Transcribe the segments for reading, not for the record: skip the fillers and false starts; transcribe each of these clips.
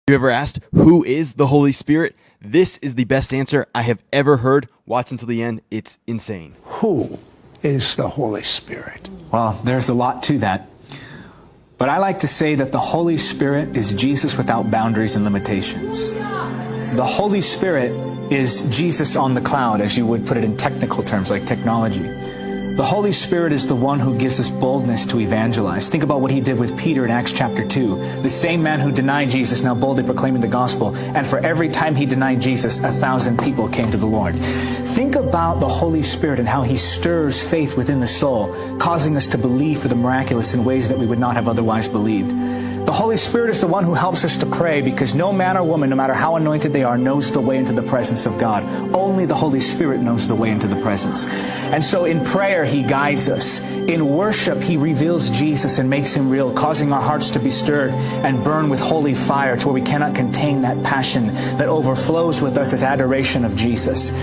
You ever asked, who is the Holy Spirit? This is the best answer I have ever heard. Watch until the end. It's insane. Who is the Holy Spirit? Well, there's a lot to that. But I like to say that the Holy Spirit is Jesus without boundaries and limitations. The Holy Spirit is Jesus on the cloud, as you would put it in technical terms like technology. The Holy Spirit is the one who gives us boldness to evangelize. Think about what he did with Peter in Acts chapter 2. The same man who denied Jesus now boldly proclaiming the gospel. And for every time he denied Jesus, 1,000 people came to the Lord. Think about the Holy Spirit and how he stirs faith within the soul, causing us to believe for the miraculous in ways that we would not have otherwise believed. The Holy Spirit is the one who helps us to pray, because no man or woman, no matter how anointed they are, knows the way into the presence of God. Only the Holy Spirit knows the way into the presence. And so in prayer, he guides us. In worship, he reveals Jesus and makes him real, causing our hearts to be stirred and burn with holy fire to where we cannot contain that passion that overflows with us as adoration of Jesus.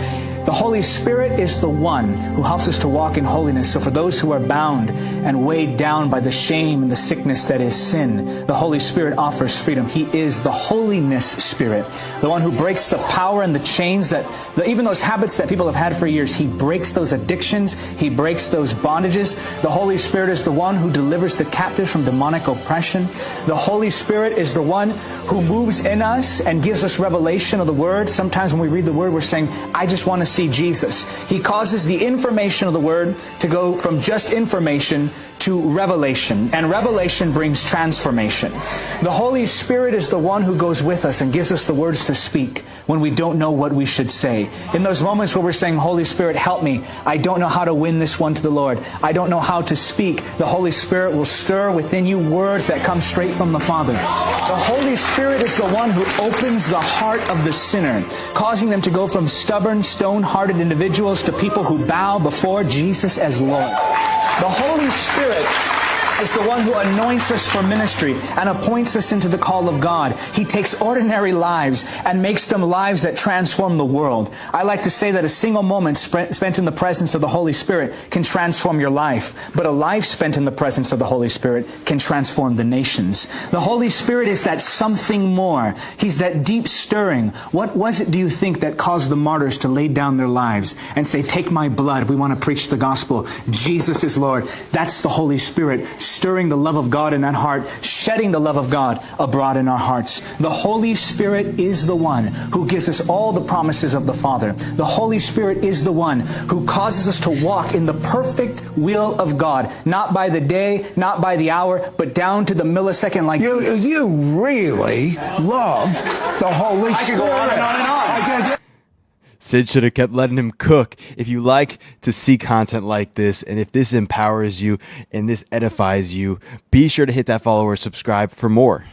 The Holy Spirit is the one who helps us to walk in holiness. So for those who are bound and weighed down by the shame and the sickness that is sin, the Holy Spirit offers freedom. He is the Holiness Spirit, the one who breaks the power and the chains that, even those habits that people have had for years, he breaks those addictions, he breaks those bondages. The Holy Spirit is the one who delivers the captives from demonic oppression. The Holy Spirit is the one who moves in us and gives us revelation of the Word. Sometimes when we read the Word, we're saying, I just want to see Jesus. He causes the information of the Word to go from just information to revelation, and revelation brings transformation. The Holy Spirit is the one who goes with us and gives us the words to speak when we don't know what we should say. In those moments where we're saying, Holy Spirit, help me. I don't know how to win this one to the Lord. I don't know how to speak. The Holy Spirit will stir within you words that come straight from the Father. The Holy Spirit is the one who opens the heart of the sinner, causing them to go from stubborn, stone-hearted individuals to people who bow before Jesus as Lord. The Holy Spirit is the one who anoints us for ministry and appoints us into the call of God. He takes ordinary lives and makes them lives that transform the world. I like to say that a single moment spent in the presence of the Holy Spirit can transform your life, but a life spent in the presence of the Holy Spirit can transform the nations. The Holy Spirit is that something more. He's that deep stirring. What was it, do you think, that caused the martyrs to lay down their lives and say, take my blood, we want to preach the gospel. Jesus is Lord. That's the Holy Spirit stirring the love of God in that heart, shedding the love of God abroad in our hearts. The Holy Spirit is the one who gives us all the promises of the Father. The Holy Spirit is the one who causes us to walk in the perfect will of God, not by the day, not by the hour, but down to the millisecond like Jesus. You really love the Holy Spirit. I could go on and on and on. Sid should have kept letting him cook. If you like to see content like this, and if this empowers you and this edifies you, be sure to hit that follow or subscribe for more.